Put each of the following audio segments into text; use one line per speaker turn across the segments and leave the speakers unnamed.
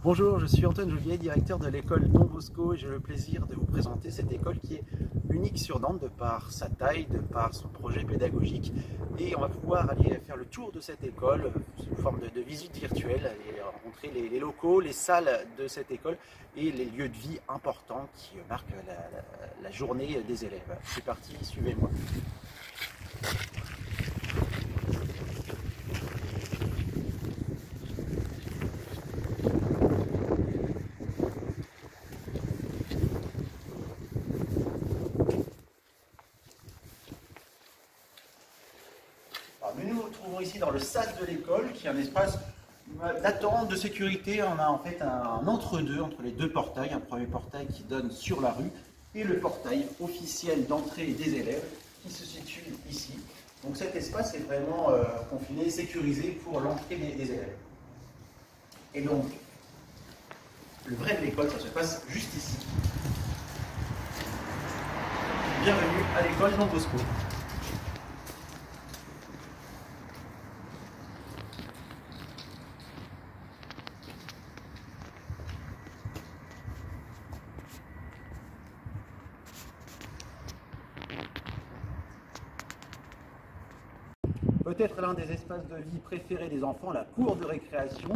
Bonjour, je suis Antoine Joulier, directeur de l'école Don Bosco et j'ai le plaisir de vous présenter cette école qui est unique sur Nantes de par sa taille, de par son projet pédagogique. Et on va pouvoir aller faire le tour de cette école sous forme de visite virtuelle, aller rencontrer les locaux, les salles de cette école et les lieux de vie importants qui marquent la journée des élèves. C'est parti, suivez-moi. Nous nous retrouvons ici dans le sas de l'école, qui est un espace d'attente, de sécurité. On a en fait un entre-deux, entre les deux portails. Un premier portail qui donne sur la rue et le portail officiel d'entrée des élèves qui se situe ici. Donc cet espace est vraiment confiné, sécurisé pour l'entrée des élèves. Et donc, le vrai de l'école, ça se passe juste ici. Bienvenue à l'école Don Bosco. Peut-être l'un des espaces de vie préférés des enfants, la cour de récréation,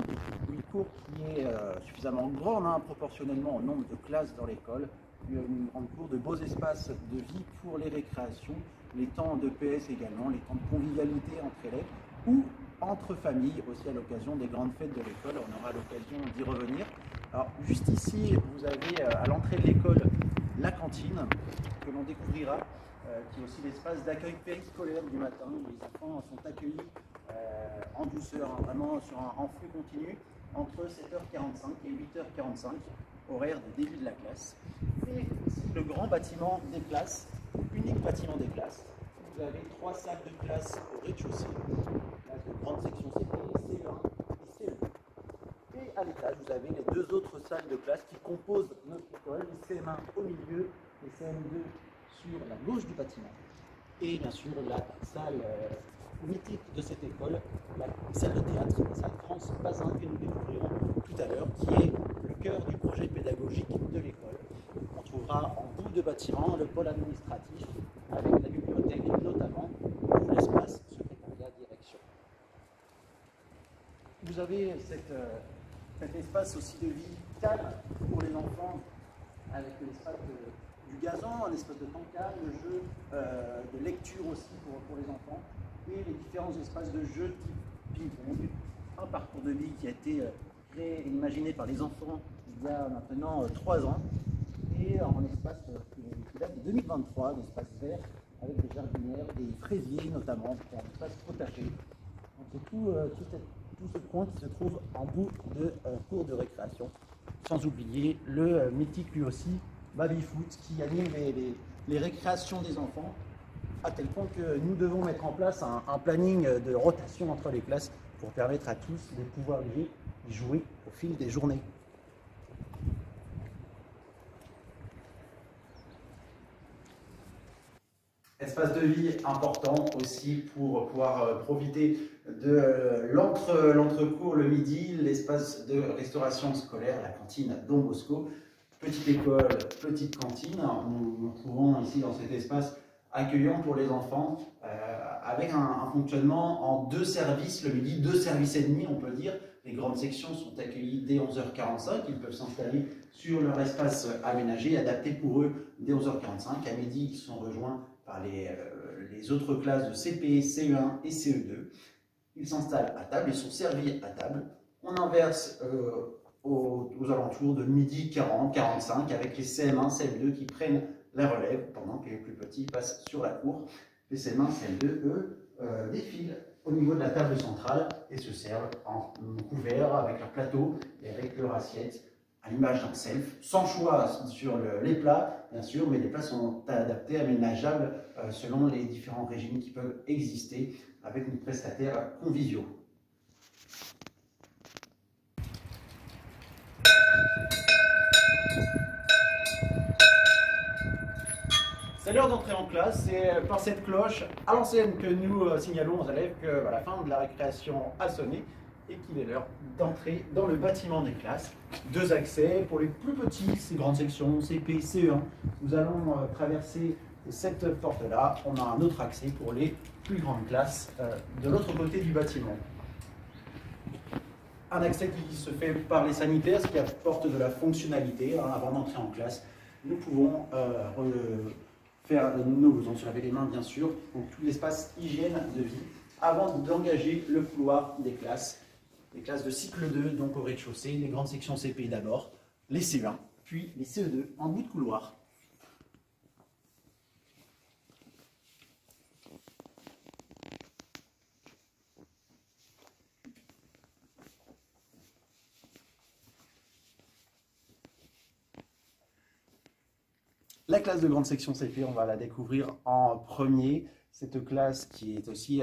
une cour qui est suffisamment grande proportionnellement au nombre de classes dans l'école, une grande cour de beaux espaces de vie pour les récréations, les temps de PS également, les temps de convivialité entre élèves ou entre familles aussi à l'occasion des grandes fêtes de l'école. On aura l'occasion d'y revenir. Alors juste ici, vous avez à l'entrée de l'école la cantine que l'on découvrira, qui est aussi l'espace d'accueil périscolaire du matin, où les enfants sont accueillis en douceur, vraiment en flux continu, entre 7h45 et 8h45, horaire de début de la classe. Et ici, le grand bâtiment des classes, unique bâtiment des classes. Vous avez 3 salles de classe au rez-de-chaussée, classe de grande section CP, CE1 et CE2. Et à l'étage, vous avez les deux autres salles de classe qui composent notre école, les CM1 au milieu, les CM2 sur la gauche du bâtiment. Et bien sûr, la salle mythique de cette école, la salle de théâtre, la salle France Bazin, que nous découvrirons tout à l'heure, qui est le cœur du projet pédagogique de l'école. On trouvera en bout de bâtiment le pôle administratif, avec la bibliothèque notamment, ou l'espace secrétariat direction. Vous avez cet espace aussi de vie calme pour les enfants, avec l'espace du gazon, un espace de cancane, de jeu, de lecture aussi pour les enfants, et les différents espaces de jeu type ping-pong, un parcours de vie qui a été créé et imaginé par les enfants il y a maintenant 3 ans, et un espace qui date de 2023, un espace vert avec des jardinières, des fraisiers notamment, un espace potager. Donc c'est tout ce coin qui se trouve en bout de cours de récréation, sans oublier le mythique lui aussi baby-foot qui anime les récréations des enfants, à tel point que nous devons mettre en place un planning de rotation entre les classes pour permettre à tous de pouvoir y jouer au fil des journées. Espace de vie important aussi pour pouvoir profiter de l'entre-cours le midi, l'espace de restauration scolaire, la cantine Don Bosco. Petite école, petite cantine, nous nous trouvons ici dans cet espace accueillant pour les enfants, avec un fonctionnement en 2 services, le midi, 2 services et demi on peut dire. Les grandes sections sont accueillies dès 11h45, ils peuvent s'installer sur leur espace aménagé, adapté pour eux dès 11h45. À midi, ils sont rejoints par les autres classes de CP, CE1 et CE2. Ils s'installent à table, ils sont servis à table. On inverse aux alentours de midi 40, 45, avec les CM1, CM2 qui prennent la relève pendant que les plus petits passent sur la cour. Les CM1, CM2, eux, défilent au niveau de la table centrale et se servent en couvert avec leur plateau et avec leur assiette, à l'image d'un self, sans choix sur les plats, bien sûr, mais les plats sont adaptés, aménageables selon les différents régimes qui peuvent exister avec une prestataire conviviaux. C'est l'heure d'entrer en classe, c'est par cette cloche à l'ancienne que nous signalons aux élèves que la fin de la récréation a sonné et qu'il est l'heure d'entrer dans le bâtiment des classes. 2 accès pour les plus petits, ces grandes sections, CP, CE1. Nous allons traverser cette porte-là. On a un autre accès pour les plus grandes classes de l'autre côté du bâtiment. Un accès qui se fait par les sanitaires, ce qui apporte de la fonctionnalité. Avant d'entrer en classe, nous pouvons faire nos besoins, se laver les mains bien sûr, donc tout l'espace hygiène de vie, avant d'engager le couloir des classes de cycle 2, donc au rez-de-chaussée, les grandes sections CP d'abord, les CE1, puis les CE2 en bout de couloir. La classe de grande section CP, on va la découvrir en premier. Cette classe qui est aussi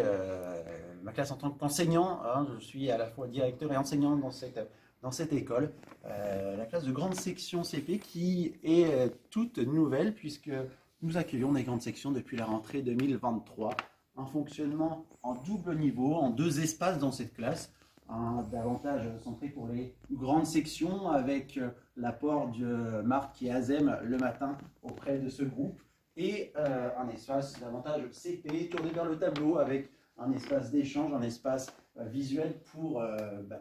ma classe en tant qu'enseignant, hein, je suis à la fois directeur et enseignant dans cette école. La classe de grande section CP qui est toute nouvelle puisque nous accueillons des grandes sections depuis la rentrée 2023. Un fonctionnement en double niveau, en 2 espaces dans cette classe. Davantage centré pour les grandes sections avec l'apport de Marc et Azem le matin auprès de ce groupe et un espace davantage CP tourné vers le tableau avec un espace d'échange, un espace visuel pour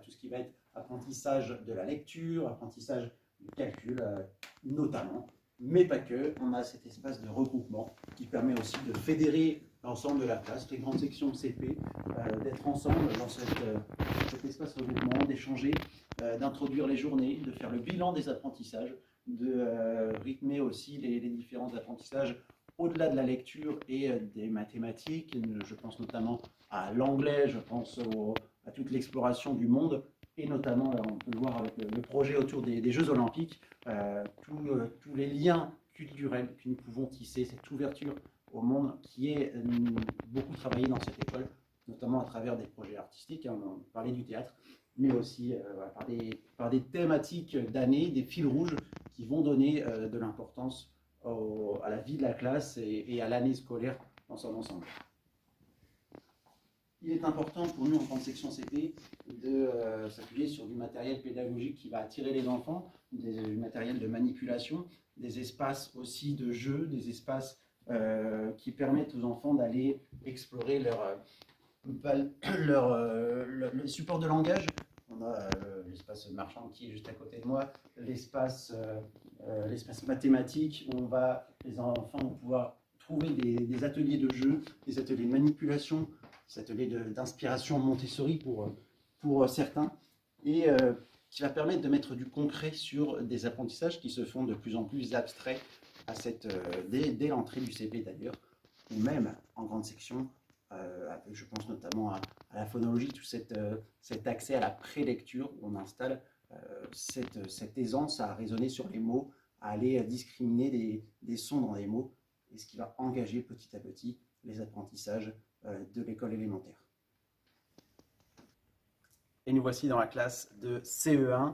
tout ce qui va être apprentissage de la lecture, apprentissage du calcul notamment, mais pas que. On a cet espace de regroupement qui permet aussi de fédérer l'ensemble de la classe, les grandes sections CP, d'être ensemble dans cet espace regroupement, d'échanger, d'introduire les journées, de faire le bilan des apprentissages, de rythmer aussi les différents apprentissages au-delà de la lecture et des mathématiques. Je pense notamment à l'anglais, je pense à toute l'exploration du monde, et notamment, on peut le voir avec le projet autour des Jeux Olympiques, tous les liens culturels que nous pouvons tisser, cette ouverture au monde qui est beaucoup travaillé dans cette école, notamment à travers des projets artistiques, hein, on parlait du théâtre, mais aussi par des thématiques d'année, des fils rouges qui vont donner de l'importance à la vie de la classe et à l'année scolaire dans son ensemble. Il est important pour nous en tant que section CP de s'appuyer sur du matériel pédagogique qui va attirer les enfants, du matériel de manipulation, des espaces aussi de jeu, des espaces qui permettent aux enfants d'aller explorer le support de langage. On a l'espace marchand qui est juste à côté de moi, l'espace mathématique où les enfants vont pouvoir trouver des ateliers de jeu, des ateliers de manipulation, des ateliers d'inspiration Montessori pour certains, et qui va permettre de mettre du concret sur des apprentissages qui se font de plus en plus abstraits dès l'entrée du CP d'ailleurs, ou même en grande section, je pense notamment à la phonologie, tout cet accès à la prélecture où on installe cette aisance à raisonner sur les mots, à aller discriminer des sons dans les mots, et ce qui va engager petit à petit les apprentissages de l'école élémentaire. Et nous voici dans la classe de CE1,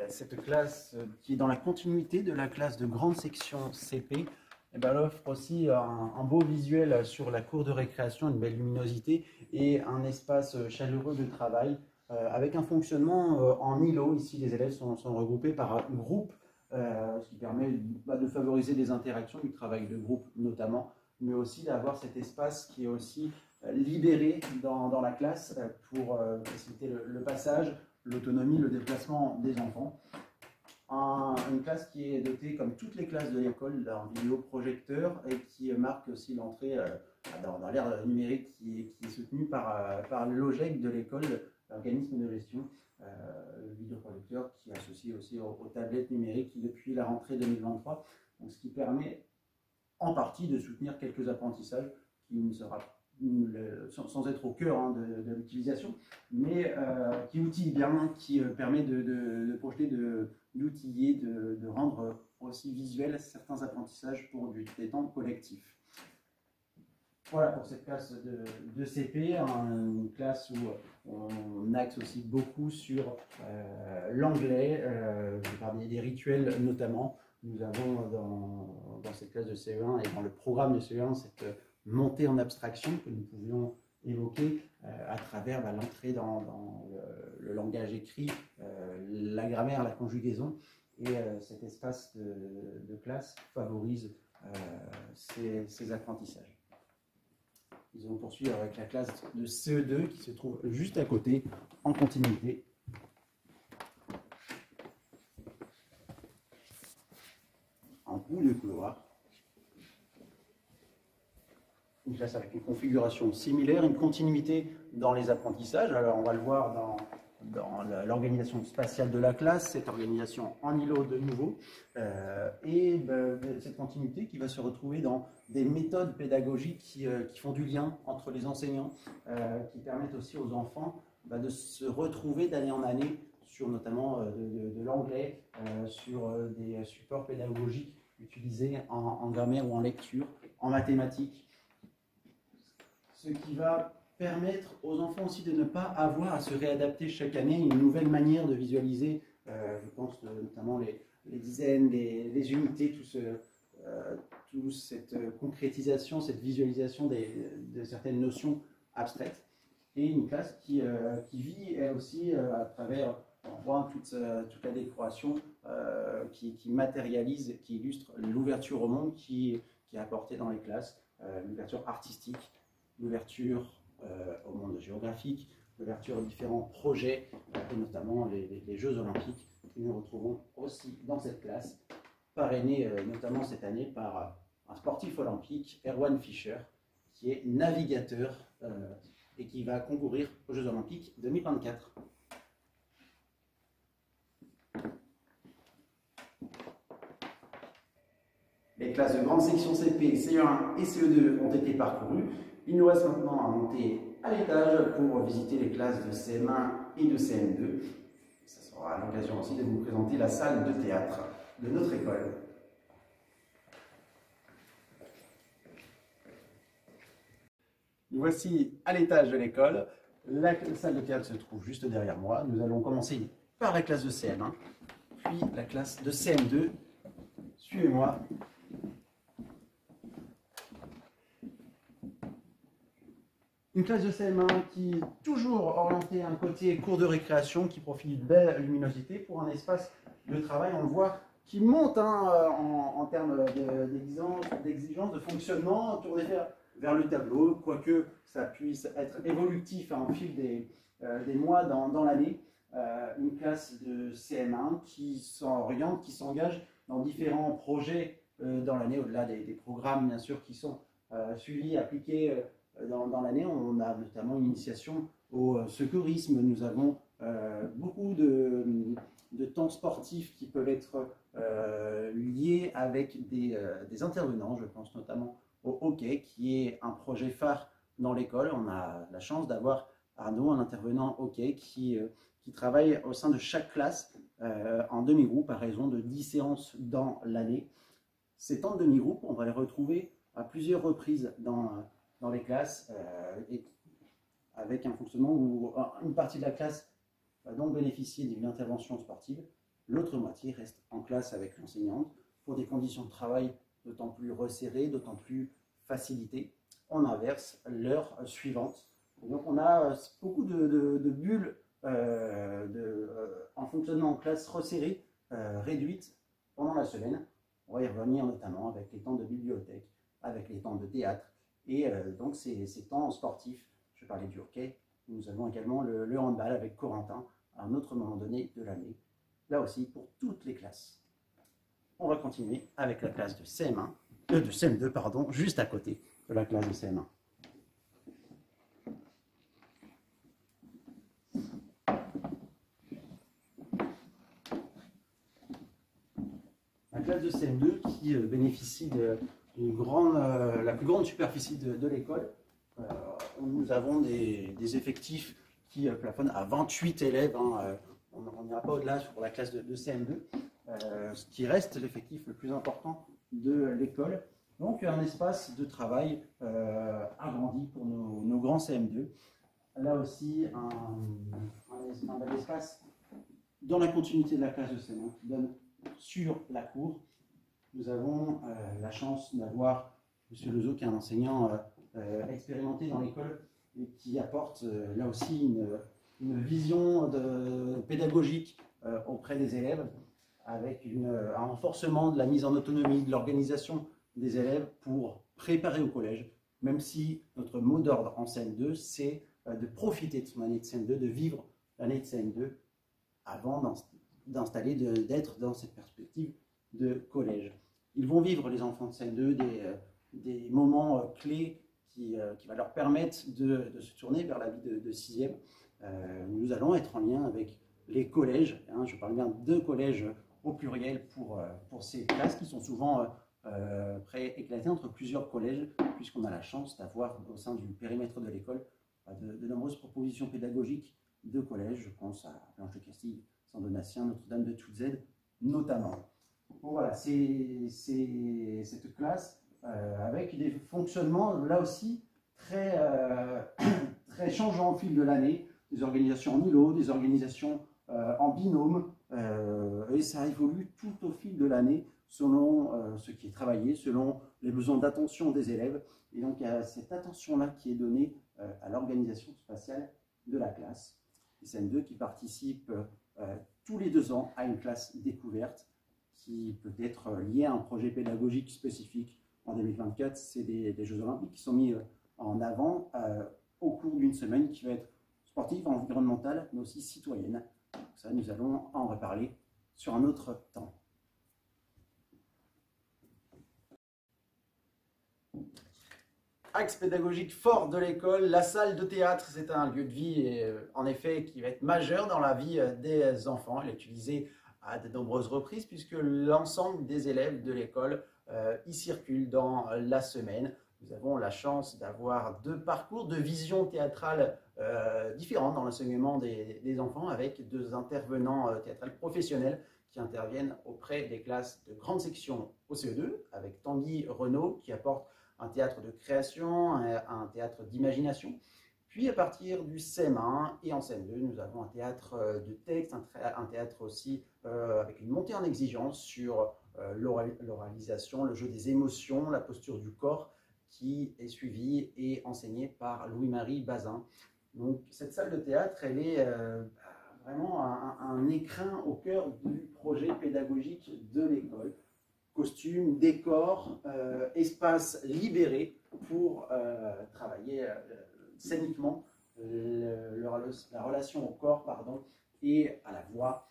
cette classe qui est dans la continuité de la classe de grande section CP. Elle offre aussi un beau visuel sur la cour de récréation, une belle luminosité et un espace chaleureux de travail avec un fonctionnement en îlot. Ici, les élèves sont regroupés par groupe, ce qui permet de favoriser des interactions, du travail de groupe notamment, mais aussi d'avoir cet espace qui est aussi libéré dans la classe pour faciliter le passage, l'autonomie, le déplacement des enfants. Une classe qui est dotée, comme toutes les classes de l'école, d'un vidéoprojecteur et qui marque aussi l'entrée dans l'ère numérique qui est soutenue par l'OGEC de l'école, l'organisme de gestion, le vidéoprojecteur qui est associé aussi aux tablettes numériques depuis la rentrée 2023, donc ce qui permet en partie de soutenir quelques apprentissages qui ne sera sans être au cœur de l'utilisation, mais qui outille bien, qui permet de projeter, d'outiller, de rendre aussi visuel certains apprentissages pour des temps collectifs. Voilà pour cette classe de CP, une classe où on axe aussi beaucoup sur l'anglais, par des rituels notamment. Nous avons dans cette classe de CE1 et dans le programme de CE1 cette montée en abstraction que nous pouvions évoqué à travers l'entrée dans le langage écrit, la grammaire, la conjugaison, et cet espace de classe favorise ces apprentissages. Ils vont poursuivre avec la classe de CE2 qui se trouve juste à côté, en continuité. En bout de couloir. Une classe avec une configuration similaire, une continuité dans les apprentissages. Alors on va le voir dans l'organisation spatiale de la classe, cette organisation en îlot de nouveau, et cette continuité qui va se retrouver dans des méthodes pédagogiques qui font du lien entre les enseignants, qui permettent aussi aux enfants de se retrouver d'année en année sur notamment de l'anglais, sur des supports pédagogiques utilisés en grammaire ou en lecture, en mathématiques. Ce qui va permettre aux enfants aussi de ne pas avoir à se réadapter chaque année une nouvelle manière de visualiser, je pense notamment les dizaines, les unités, toute cette concrétisation, cette visualisation de certaines notions abstraites. Et une classe qui vit elle aussi à travers toute la décoration qui matérialise, qui illustre l'ouverture au monde qui est apportée dans les classes, l'ouverture artistique, l'ouverture au monde géographique, l'ouverture aux différents projets, et notamment les Jeux Olympiques que nous retrouvons aussi dans cette classe, parrainé notamment cette année par un sportif olympique, Erwan Fischer, qui est navigateur et qui va concourir aux Jeux Olympiques 2024. Les classes de grande section CP, CE1 et CE2 ont été parcourues. Il nous reste maintenant à monter à l'étage pour visiter les classes de CM1 et de CM2. Ça sera l'occasion aussi de vous présenter la salle de théâtre de notre école. Nous voici à l'étage de l'école. La salle de théâtre se trouve juste derrière moi. Nous allons commencer par la classe de CM1, puis la classe de CM2. Suivez-moi. Une classe de CM1 qui est toujours orientée à un côté cours de récréation, qui profite d'une belle luminosité pour un espace de travail, on le voit, qui monte en termes d'exigence, de fonctionnement, tourné vers le tableau, quoique ça puisse être évolutif en fil des mois dans l'année. Une classe de CM1 qui s'oriente, qui s'engage dans différents projets dans l'année, au-delà des programmes bien sûr qui sont suivis, appliqués dans l'année. On a notamment une initiation au secourisme. Nous avons beaucoup de temps sportifs qui peuvent être liés avec des intervenants. Je pense notamment au hockey, qui est un projet phare dans l'école. On a la chance d'avoir Arnaud, un intervenant hockey, qui travaille au sein de chaque classe en demi-groupe à raison de 10 séances dans l'année. Ces temps de demi-groupe, on va les retrouver à plusieurs reprises dans les classes, et avec un fonctionnement où une partie de la classe va donc bénéficier d'une intervention sportive, l'autre moitié reste en classe avec l'enseignante pour des conditions de travail d'autant plus resserrées, d'autant plus facilitées. On inverse l'heure suivante. Et donc on a beaucoup de bulles en fonctionnement en classe resserrées, réduites pendant la semaine. On va y revenir notamment avec les temps de bibliothèque, avec les temps de théâtre, et donc ces temps sportifs. Je parlais du hockey. Nous avons également le handball avec Corentin à un autre moment donné de l'année. Là aussi pour toutes les classes. On va continuer avec la classe de CM2, pardon, juste à côté de la classe de CM1. La classe de CM2 qui bénéficie de la plus grande superficie de l'école. Nous avons des effectifs qui plafonnent à 28 élèves. On n'ira pas au-delà pour la classe de CM2, ce qui reste l'effectif le plus important de l'école. Donc un espace de travail agrandi pour nos grands CM2. Là aussi, un bel espace dans la continuité de la classe de CM1 qui donne sur la cour. Nous avons la chance d'avoir M. Lezo, qui est un enseignant expérimenté dans l'école, et qui apporte là aussi une vision pédagogique auprès des élèves, avec un renforcement de la mise en autonomie, de l'organisation des élèves pour préparer au collège, même si notre mot d'ordre en CM2, c'est de profiter de son année de CM2, de vivre l'année de CM2 avant d'être dans cette perspective de collège. Ils vont vivre, les enfants de CM2, des moments clés qui va leur permettre de se tourner vers la vie de 6e. Nous allons être en lien avec les collèges, hein, je parle bien de collèges au pluriel pour ces classes qui sont souvent éclatées entre plusieurs collèges, puisqu'on a la chance d'avoir au sein du périmètre de l'école de nombreuses propositions pédagogiques de collèges. Je pense à Blanche de Castille, Saint-Donatien, Notre-Dame de Toutes-Aides notamment. Bon, voilà, c'est cette classe avec des fonctionnements là aussi très, très changeants au fil de l'année, des organisations en îlot, des organisations en binôme, et ça évolue tout au fil de l'année selon ce qui est travaillé, selon les besoins d'attention des élèves. Et donc il y a cette attention-là qui est donnée à l'organisation spatiale de la classe. Les CM2 qui participent tous les 2 ans à une classe découverte qui peut être liée à un projet pédagogique spécifique. En 2024, c'est des Jeux Olympiques qui sont mis en avant au cours d'une semaine qui va être sportive, environnementale, mais aussi citoyenne. Donc ça, nous allons en reparler sur un autre temps. Axe pédagogique fort de l'école, la salle de théâtre, c'est un lieu de vie en effet qui va être majeur dans la vie des enfants. Elle est utilisée à de nombreuses reprises puisque l'ensemble des élèves de l'école y circulent dans la semaine. Nous avons la chance d'avoir 2 parcours de vision théâtrale différents dans l'enseignement des enfants, avec 2 intervenants théâtrales professionnels qui interviennent auprès des classes de grande section au CE2, avec Tanguy Renaud qui apporte un théâtre de création, un théâtre d'imagination. Puis à partir du CM1 et en CM2, nous avons un théâtre de texte, un théâtre aussi avec une montée en exigence sur l'oralisation, le jeu des émotions, la posture du corps, qui est suivi et enseigné par Louis-Marie Bazin. Donc cette salle de théâtre, elle est vraiment un écrin au cœur du projet pédagogique de l'école. Costumes, décors, espace libéré pour travailler scéniquement la relation au corps et à la voix.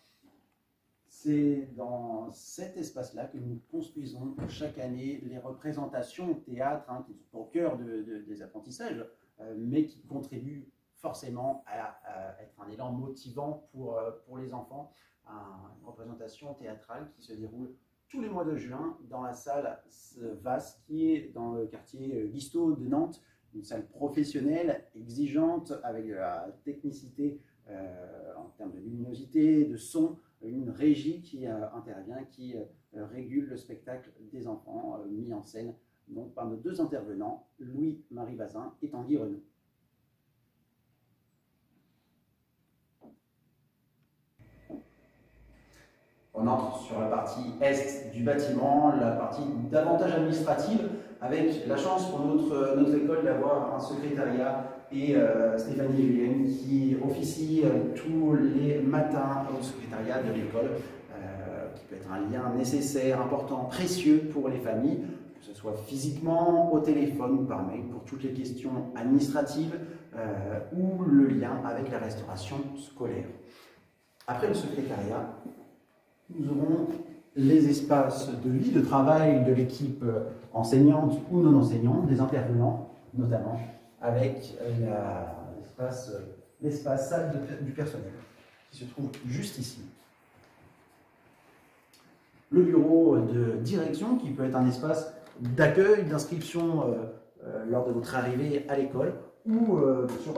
C'est dans cet espace-là que nous construisons chaque année les représentations théâtre qui sont au cœur des apprentissages, mais qui contribuent forcément à être un élan motivant pour les enfants. Une représentation théâtrale qui se déroule tous les mois de juin dans la salle VAS qui est dans le quartier Guisteau de Nantes, une salle professionnelle, exigeante, avec de la technicité en termes de luminosité, de son, une régie qui intervient, qui régule le spectacle des enfants mis en scène donc, par nos 2 intervenants, Louis-Marie Bazin et Tanguy Renaud. On entre sur la partie est du bâtiment, la partie davantage administrative, avec la chance pour notre école d'avoir un secrétariat et Stéphanie Julien qui officie tous les matins au secrétariat de l'école, qui peut être un lien nécessaire, important, précieux pour les familles, que ce soit physiquement, au téléphone ou par mail, pour toutes les questions administratives ou le lien avec la restauration scolaire. Après le secrétariat, nous aurons les espaces de vie, de travail de l'équipe enseignante ou non enseignante, des intervenants notamment, avec l'espace salle du personnel qui se trouve juste ici. Le bureau de direction qui peut être un espace d'accueil, d'inscription lors de votre arrivée à l'école ou bien sûr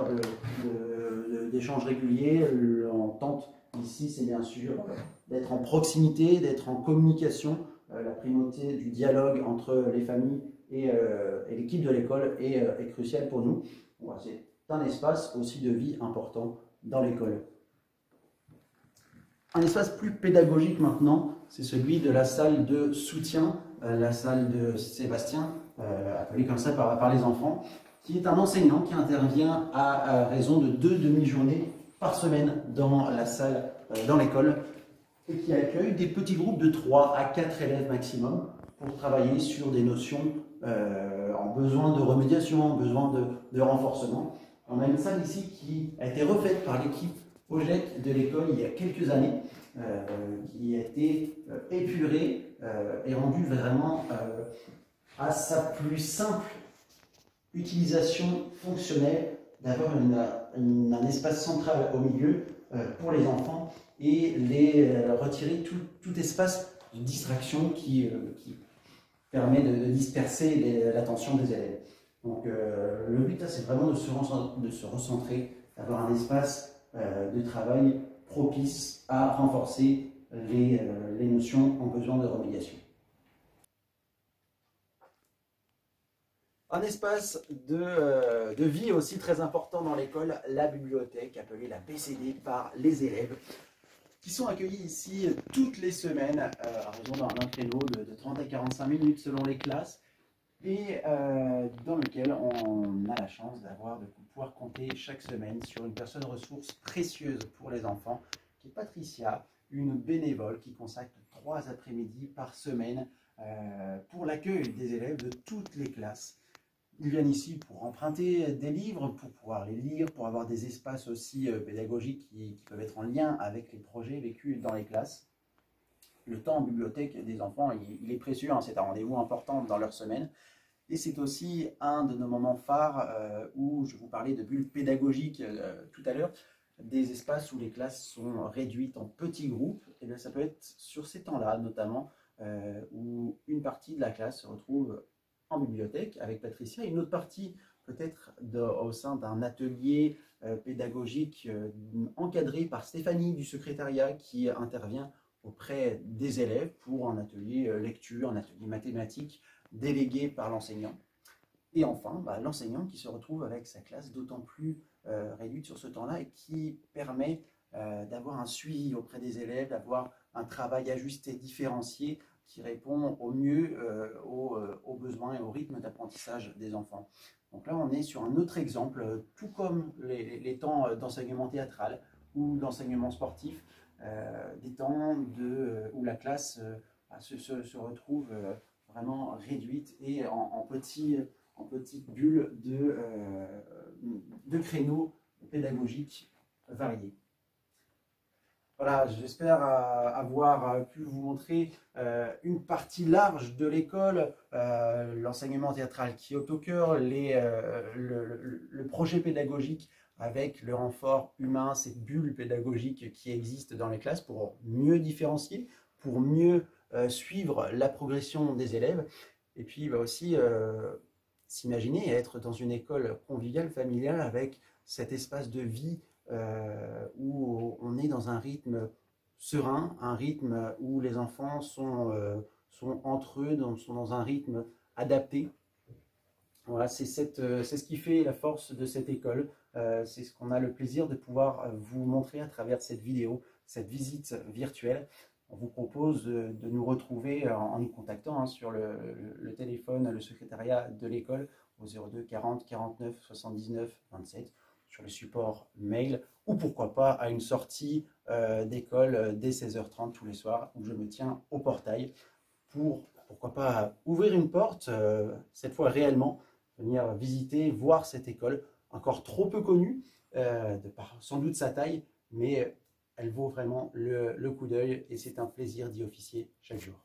d'échanges réguliers. On tente ici, c'est bien sûr d'être en proximité, d'être en communication. La primauté du dialogue entre les familles et l'équipe de l'école est cruciale pour nous. Bon, c'est un espace aussi de vie important dans l'école. Un espace plus pédagogique maintenant, c'est celui de la salle de soutien, la salle de Sébastien, appelée comme ça par les enfants, qui est un enseignant qui intervient à raison de 2 demi-journées par semaine dans la salle, dans l'école, et qui accueille des petits groupes de 3 à 4 élèves maximum pour travailler sur des notions en besoin de remédiation, en besoin de renforcement. On a une salle ici qui a été refaite par l'équipe OGEC de l'école il y a quelques années, qui a été épurée et rendue vraiment à sa plus simple utilisation fonctionnelle, d'avoir un espace central au milieu pour les enfants et les retirer tout espace de distraction qui permet de disperser l'attention des élèves. Donc le but là, c'est vraiment de se recentrer, d'avoir un espace de travail propice à renforcer les notions en besoin de remédiation. Un espace de vie aussi très important dans l'école, la bibliothèque, appelée la BCD par les élèves, qui sont accueillis ici toutes les semaines, à raison d'un créneau de 30 à 45 minutes selon les classes, et dans lequel on a la chance de pouvoir compter chaque semaine sur une personne ressource précieuse pour les enfants, qui est Patricia, une bénévole qui consacre 3 après-midi par semaine pour l'accueil des élèves de toutes les classes. Ils viennent ici pour emprunter des livres, pour pouvoir les lire, pour avoir des espaces aussi pédagogiques qui peuvent être en lien avec les projets vécus dans les classes. Le temps en bibliothèque des enfants, il est précieux, hein, c'est un rendez-vous important dans leur semaine. Et c'est aussi un de nos moments phares où je vous parlais de bulles pédagogiques tout à l'heure, des espaces où les classes sont réduites en petits groupes. Et bien, ça peut être sur ces temps-là, notamment, où une partie de la classe se retrouve en bibliothèque avec Patricia, et une autre partie peut-être au sein d'un atelier pédagogique encadré par Stéphanie du secrétariat qui intervient auprès des élèves pour un atelier lecture, un atelier mathématique délégué par l'enseignant. Et enfin, l'enseignant qui se retrouve avec sa classe d'autant plus réduite sur ce temps-là et qui permet d'avoir un suivi auprès des élèves, d'avoir un travail ajusté, différencié, qui répond au mieux aux besoins et au rythme d'apprentissage des enfants. Donc là, on est sur un autre exemple, tout comme les temps d'enseignement théâtral ou d'enseignement sportif, des temps où la classe se retrouve vraiment réduite et en petites bulles de créneaux pédagogiques variés. Voilà, j'espère avoir pu vous montrer une partie large de l'école, l'enseignement théâtral qui est au cœur, le projet pédagogique avec le renfort humain, cette bulle pédagogique qui existe dans les classes pour mieux différencier, pour mieux suivre la progression des élèves, et puis aussi s'imaginer être dans une école conviviale, familiale, avec cet espace de vie où on est dans un rythme serein, un rythme où les enfants sont entre eux, sont dans un rythme adapté. Voilà, c'est ce qui fait la force de cette école. C'est ce qu'on a le plaisir de pouvoir vous montrer à travers cette vidéo, cette visite virtuelle. On vous propose de nous retrouver en nous contactant sur le téléphone, le secrétariat de l'école au 02 40 49 79 27, sur le support mail, ou pourquoi pas à une sortie d'école dès 16h30 tous les soirs, où je me tiens au portail pour, pourquoi pas, ouvrir une porte, cette fois réellement, venir visiter, voir cette école, encore trop peu connue, de par sans doute sa taille, mais elle vaut vraiment le coup d'œil et c'est un plaisir d'y officier chaque jour.